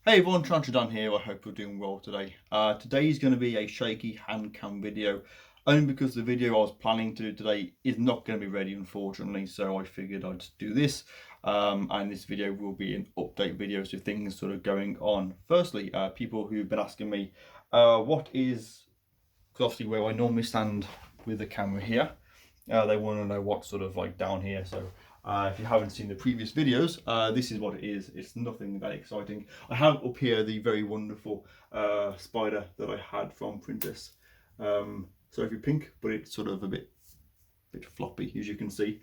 Hey everyone, TarantulaDan here. I hope you're doing well today. Today is going to be a shaky hand cam video, only because the video I was planning to do today is not going to be ready, unfortunately. So I figured I'd do this, and this video will be an update video, so things sort of going on. Firstly, people who've been asking me, what is, because obviously where I normally stand with the camera here, they want to know what's sort of like down here. So if you haven't seen the previous videos, this is what it is. It's nothing that exciting. I have up here the very wonderful spider that I had from Princess. So if you pink, but it's sort of a bit floppy, as you can see.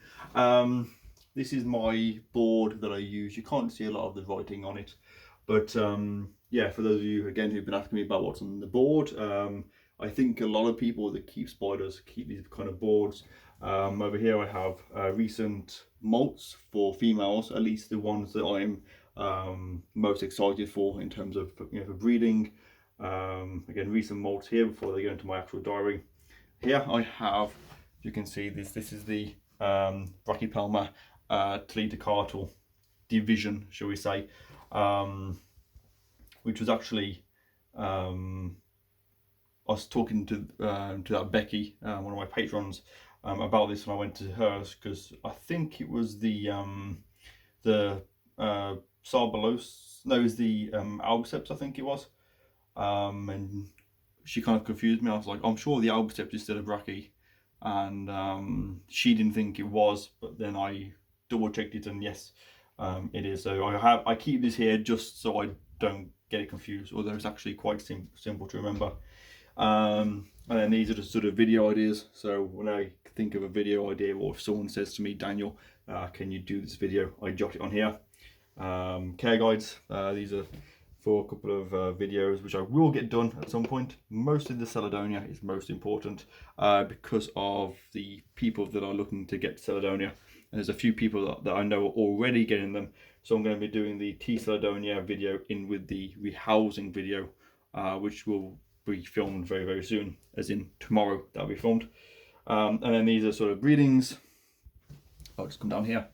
This is my board that I use. You can't see a lot of the writing on it, but yeah, for those of you again who've been asking me about what's on the board, I think a lot of people that keep spiders keep these kind of boards. Over here I have recent molts for females, at least the ones that I'm most excited for in terms of, you know, for breeding. Again, recent molts here before they go into my actual diary. Here I have, you can see this is the Brachypelma Toledocartal division, shall we say, which was actually I was talking to that Becky, one of my patrons, about this when I went to hers, because I think it was the Sarbelos, no, it was the Albiceps, I think it was, and she kind of confused me. I was like, I'm sure the Albiceps is still a brachy, and she didn't think it was, but then I double checked it, and yes, it is. So I keep this here just so I don't get it confused, although it's actually quite simple to remember. And then these are just sort of video ideas. So when I think of a video idea, or if someone says to me, Daniel, can you do this video, I jot it on here. Care guides, these are for a couple of videos which I will get done at some point. Mostly the Celadonia is most important, because of the people that are looking to get Celadonia. And there's a few people that I know are already getting them, so I'm going to be doing the T Celadonia video in with the rehousing video, which will be filmed very, very soon, as in tomorrow that'll be filmed. And then these are sort of breedings. I'll just come down here,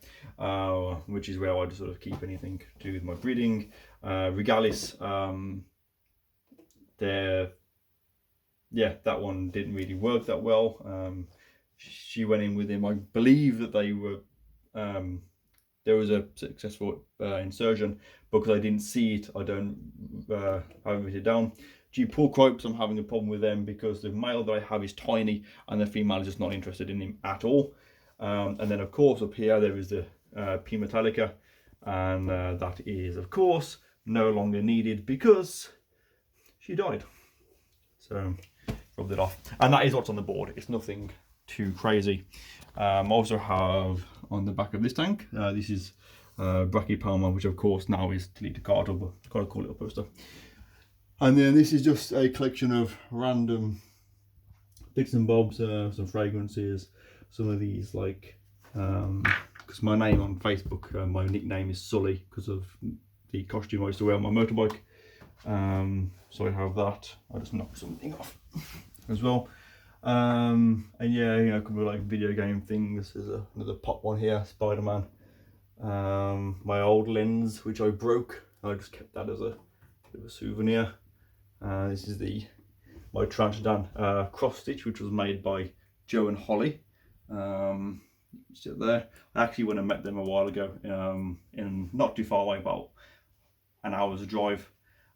which is where I just sort of keep anything to do with my breeding. Regalis, yeah, that one didn't really work that well. She went in with him. I believe that they were, there was a successful insertion, but because I didn't see it, I don't have it written down. Porcropes, I'm having a problem with them because the male that I have is tiny and the female is just not interested in him at all. And then of course up here there is the P Metallica, and that is of course no longer needed because she died. So rubbed it off, and that is what's on the board. It's nothing too crazy. I also have on the back of this tank, this is Brachypelma, which of course now is Toledocartal, but I've got to call it a poster. And then this is just a collection of random bits and bobs, some fragrances, some of these, like, because my name on Facebook, my nickname is Sully because of the costume I used to wear on my motorbike. So I have that. I'll just knock something off as well. And yeah, you know, a couple of like video game things. There's another pop one here, Spider-Man. My old lens, which I broke, I just kept that as a bit of a souvenir. This is my TarantulaDan cross stitch, which was made by Joe and Holly. Sit there. I actually went and met them a while ago, in not too far away, about an hour's drive,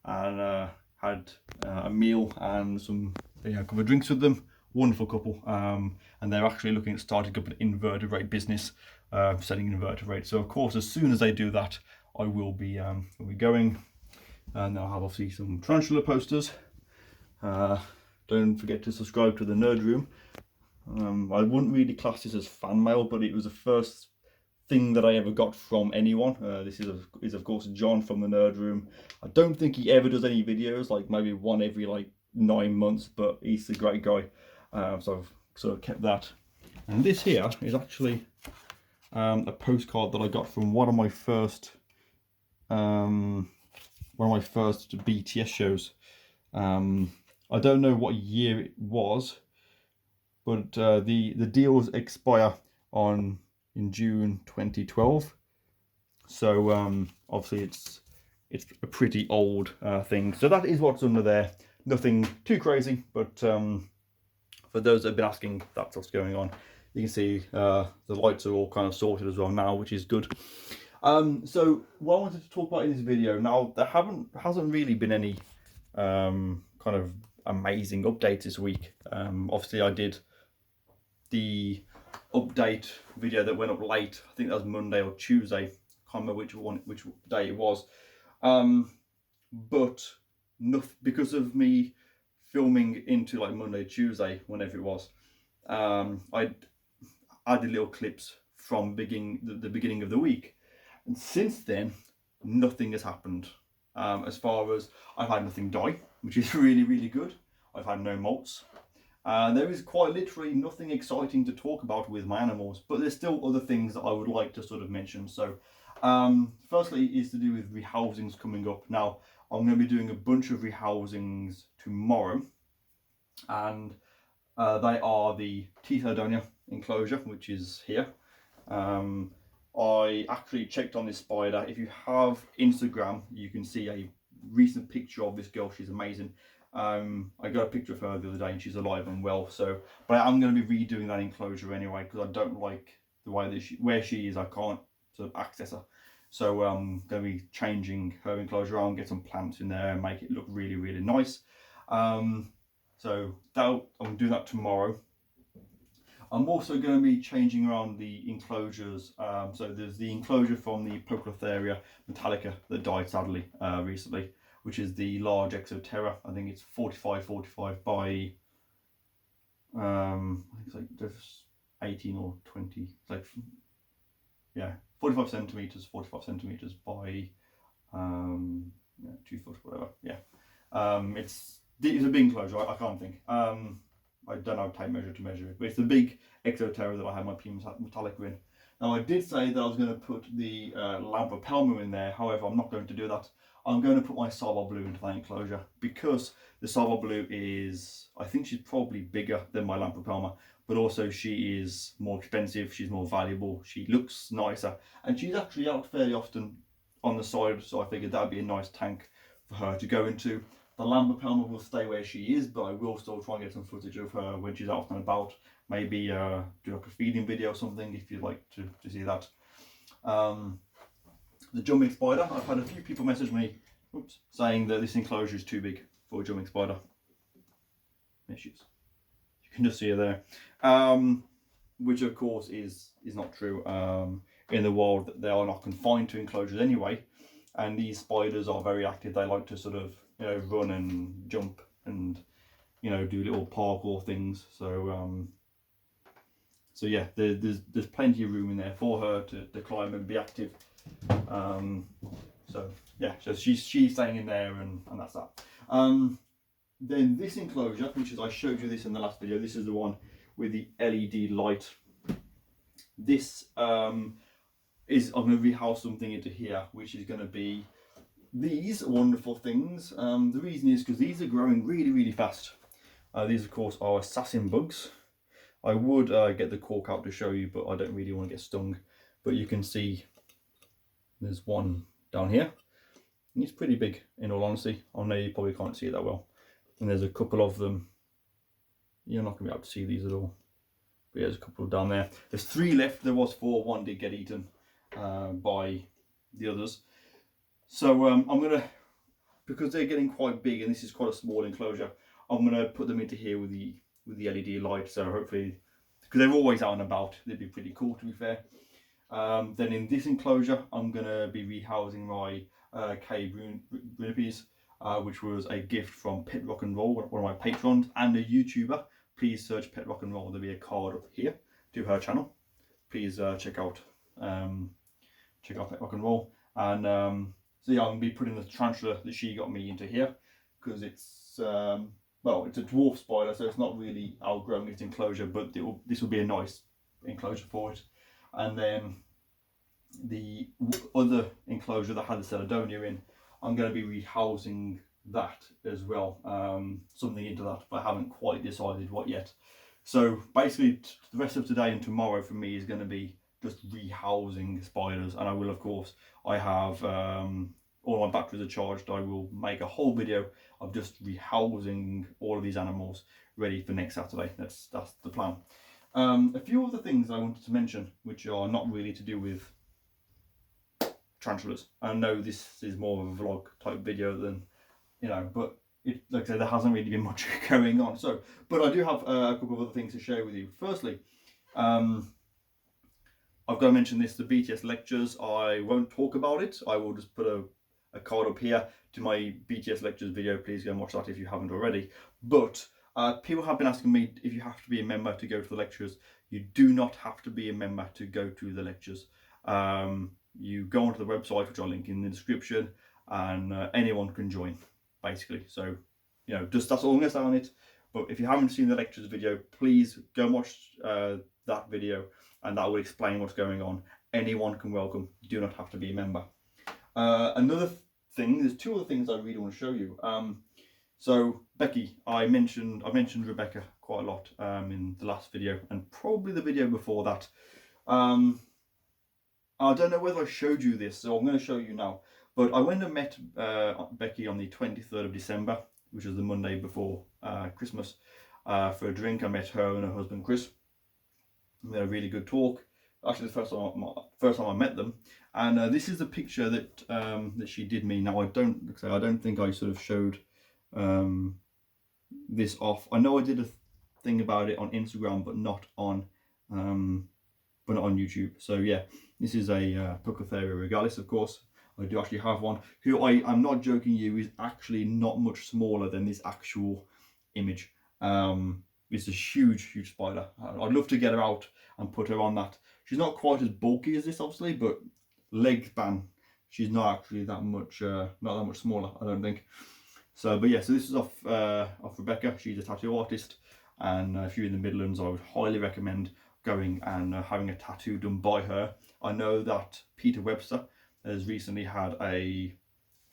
and had a meal and some, you know, a couple of drinks with them. Wonderful couple, and they're actually looking at starting up an invertebrate business, selling invertebrates. So of course, as soon as they do that, I will be going. And I'll have obviously some tarantula posters. Don't forget to subscribe to the Nerd Room. I wouldn't really class this as fan mail, but it was the first thing that I ever got from anyone. This is of course John from the Nerd Room. I don't think he ever does any videos, like maybe one every like 9 months, but he's a great guy. So I've sort of kept that. And this here is actually a postcard that I got from one of my first BTS shows. I don't know what year it was, but the deals expire in June 2012. So obviously it's it's a pretty old thing. So that is what's under there. Nothing too crazy, but for those that have been asking, that's what's going on. You can see the lights are all kind of sorted as well now, which is good. So what I wanted to talk about in this video, now there hasn't really been any kind of amazing updates this week. Obviously I did the update video that went up late. I think that was Monday or Tuesday. I can't remember which day it was. But because of me filming into like Monday, Tuesday, whenever it was, I added little clips from the beginning of the week, and since then nothing has happened. As far as I've had nothing die, which is really good. I've had no molts. There is quite literally nothing exciting to talk about with my animals, but there's still other things that I would like to sort of mention. So firstly is to do with rehousings coming up. Now I'm going to be doing a bunch of rehousings tomorrow, and they are the TarantulaDan enclosure, which is here. I actually checked on this spider. If you have Instagram, you can see a recent picture of this girl. She's amazing. I got a picture of her the other day and she's alive and well. So, but I'm going to be redoing that enclosure anyway, because I don't like the way that where she is, I can't sort of access her. So I'm going to be changing her enclosure around, get some plants in there and make it look really nice. So I'm doing that tomorrow. I'm also going to be changing around the enclosures. So there's the enclosure from the Poecilotheria metallica that died sadly recently, which is the large Exoterra. I think it's 45 by I think it's like there's 18 or 20. It's like, yeah, 45 centimeters by 2 foot, whatever. Yeah, it's a big enclosure. I can't think. I don't have a tape measure to measure it, but it's the big Exoterra that I have my P Metallica in. Now I did say that I was going to put the Lampa Palma in there, however I'm not going to do that. I'm going to put my Saba Blue into that enclosure, because the Saba Blue is, I think she's probably bigger than my Lampa Palma, but also she is more expensive, she's more valuable, she looks nicer, and she's actually out fairly often on the side, so I figured that would be a nice tank for her to go into. The Lampa Palma will stay where she is, but I will still try and get some footage of her when she's out and about. Maybe do like a feeding video or something if you'd like to see that. The jumping spider, I've had a few people message me saying that this enclosure is too big for a jumping spider. There she is. You can just see her there. Which of course is not true. In the wild, they are not confined to enclosures anyway, and these spiders are very active. They like to sort of, you know, run and jump and, you know, do little parkour things. So so yeah, there's plenty of room in there for her to climb and be active. So yeah, so she's staying in there, and that's that. Then this enclosure, which is, I showed you this in the last video, this is the one with the LED light. This is, I'm going to rehouse something into here, which is going to be these wonderful things. The reason is because these are growing really fast. These of course are assassin bugs. I would get the cork out to show you, but I don't really want to get stung. But you can see there's one down here, and it's pretty big in all honesty. I know you probably can't see it that well. And there's a couple of them. You're not going to be able to see these at all. But yeah, there's a couple down there. There's 3 left. There was 4. One did get eaten by the others. So I'm going to, because they're getting quite big and this is quite a small enclosure, I'm going to put them into here with the LED light. So hopefully, because they're always out and about, they'd be pretty cool to be fair. Then in this enclosure, I'm going to be rehousing my K Brunipes, which was a gift from Pet Rock and Roll, one of my patrons and a YouTuber. Please search Pet Rock and Roll. There'll be a card up here to her channel. Please check out Pet Rock and Roll. And so yeah, I'm going to be putting the tarantula that she got me into here, because it's well, it's a dwarf spider, so it's not really outgrowing its enclosure, but this will be a nice enclosure for it. And then the other enclosure that had the Celadonia in, I'm going to be rehousing that as well, something into that, but I haven't quite decided what yet. So basically the rest of today and tomorrow for me is going to be just rehousing spiders, and I will of course, I have all my batteries are charged, I will make a whole video of just rehousing all of these animals ready for next Saturday. That's the plan. A few other things I wanted to mention, which are not really to do with tarantulas. I know this is more of a vlog type video than, you know, but like I said, there hasn't really been much going on. So, but I do have a couple of other things to share with you. Firstly, I've got to mention this, the BTS lectures. I won't talk about it. I will just put a card up here to my BTS lectures video. Please go and watch that if you haven't already. But people have been asking me if you have to be a member to go to the lectures. You do not have to be a member to go to the lectures. You go onto the website, which I'll link in the description, and anyone can join, basically. So, you know, just that's all I'm going to say on it. But if you haven't seen the lectures video, please go and watch that video, and that will explain what's going on. Anyone can welcome. You do not have to be a member. Another thing, there's two other things I really want to show you. So Becky, I mentioned Rebecca quite a lot in the last video, and probably the video before that. I don't know whether I showed you this, so I'm going to show you now. But I went and met Becky on the 23rd of December, which was the Monday before Christmas, for a drink. I met her and her husband Chris. We had a really good talk. Actually, the first time I met them. And this is the picture that that she did me. Now I don't think I sort of showed this off. I know I did a thing about it on Instagram, but not on YouTube. So yeah, this is a Puccotheria regalis, of course. I do actually have one, who I'm not joking you, is actually not much smaller than this actual image. It's a huge spider. I'd love to get her out and put her on that. She's not quite as bulky as this, obviously, but leg span, she's not actually that much, not that much smaller, I don't think. So, but yeah, so this is off Rebecca. She's a tattoo artist, and if you're in the Midlands, I would highly recommend going and having a tattoo done by her. I know that Peter Webster has recently had a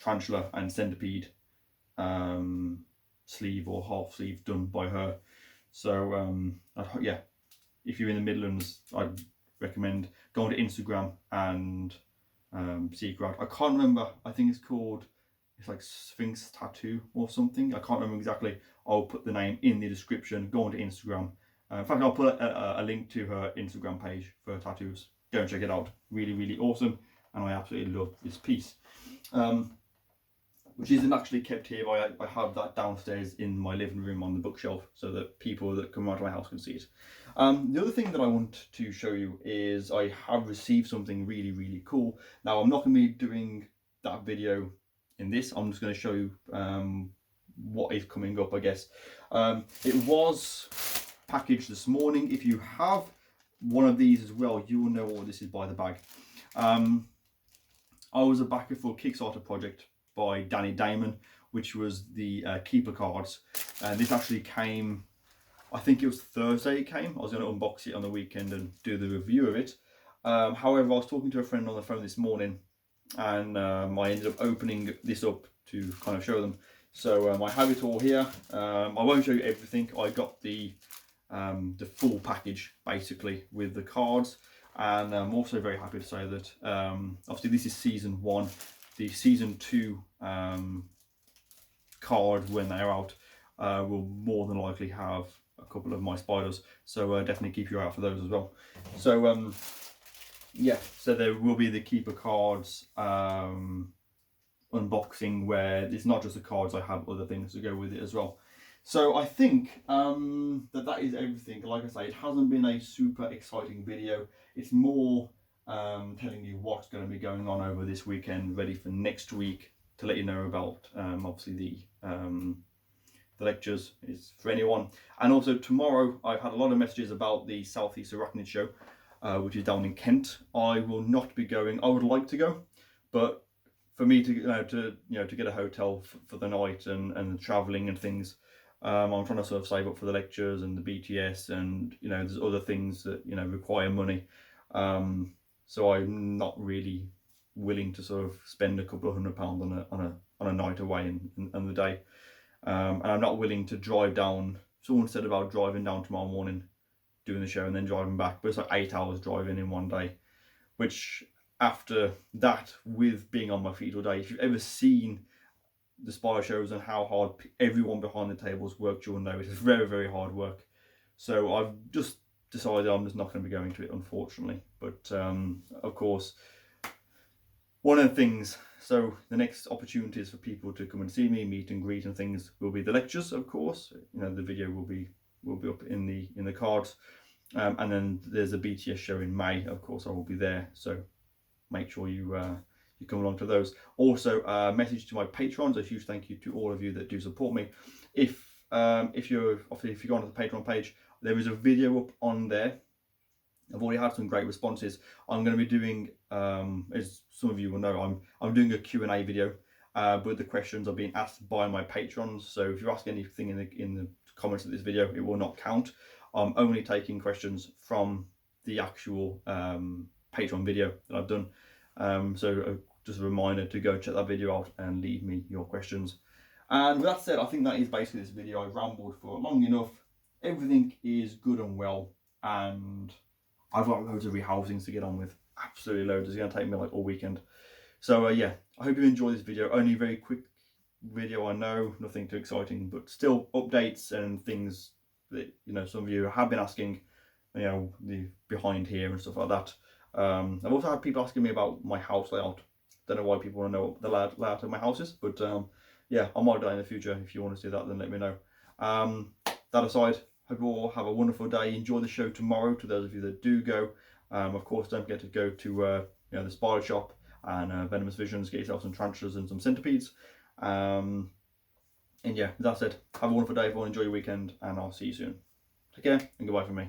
tarantula and centipede sleeve or half sleeve done by her. So yeah, if you're in the Midlands, I'd recommend going to Instagram and seek her out. I can't remember, I think it's like Sphinx Tattoo or something. I can't remember exactly. I'll put the name in the description. Go onto Instagram. In fact, I'll put a link to her Instagram page for her tattoos. Go and check it out. Really awesome, and I absolutely love this piece, which isn't actually kept here. I have that downstairs in my living room on the bookshelf, so that people that come around to my house can see it. The other thing that I want to show you is I have received something really cool. Now, I'm not going to be doing that video in this. I'm just going to show you what is coming up, I guess. It was packaged this morning. If you have one of these as well, you will know what this is by the bag. I was a backer for a Kickstarter project by Danny Damon, which was the keeper cards, and this actually came, I think it was Thursday it came. I was going to unbox it on the weekend and do the review of it. However, I was talking to a friend on the phone this morning, and I ended up opening this up to kind of show them. So I have it all here. I won't show you everything. I got the full package basically with the cards, and I'm also very happy to say that obviously this is season 1. The season 2 cards, when they're out, will more than likely have a couple of my spiders, so definitely keep your eye out for those as well. So yeah, so there will be the keeper cards unboxing, where it's not just the cards, I have other things to go with it as well. So I think that is everything. Like I say, it hasn't been a super exciting video. It's more telling you what's going to be going on over this weekend, ready for next week, to let you know about obviously the lectures is for anyone. And also tomorrow, I've had a lot of messages about the Southeast Arachnid show, which is down in Kent. I will not be going. I would like to go, but for me to get a hotel for the night and travelling and things, I'm trying to sort of save up for the lectures and the BTS, and there's other things that require money. So I'm not really willing to sort of spend a couple of £100 on a night away and the day. And I'm not willing to drive down. Someone said about driving down tomorrow morning, doing the show, and then driving back, but it's like 8 hours driving in one day, which after that, with being on my feet all day, if you've ever seen the spider shows and how hard everyone behind the tables worked, you'll know it's very, very hard work. So I've just decided I'm just not going to be going to it, unfortunately. But of course, one of the things, so the next opportunities for people to come and see me, meet and greet and things, will be the lectures, of course. You know, the video will be up in the cards, and then there's a BTS show in May. Of course, I will be there, so make sure you come along to those. Also, message to my patrons. A huge thank you to all of you that do support me. If you go onto the Patreon page, there is a video up on there. I've already had some great responses. I'm going to be doing, as some of you will know, I'm doing a Q&A video, but the questions are being asked by my patrons. So if you ask anything in the comments of this video, it will not count. I'm only taking questions from the actual Patreon video that I've done. So just a reminder to go check that video out and leave me your questions. And with that said, I think that is basically this video. I've rambled for long enough. Everything is good and well, and I've got loads of rehousings to get on with. Absolutely loads. It's going to take me like all weekend. So yeah, I hope you enjoy this video. Only a very quick video, I know, nothing too exciting, but still updates and things that, you know, some of you have been asking, you know, the behind here and stuff like that. I've also had people asking me about my house layout. Don't know why people want to know what the layout of my house is, but yeah, I might do that in the future. If you want to see that, then let me know. That aside, hope you all have a wonderful day. Enjoy the show tomorrow, to those of you that do go. Of course, don't forget to go to you know, the spider shop and Venomous Visions, get yourself some tarantulas and some centipedes. And yeah, that's it. Have a wonderful day, everyone. Enjoy your weekend, and I'll see you soon. Take care, and goodbye from me.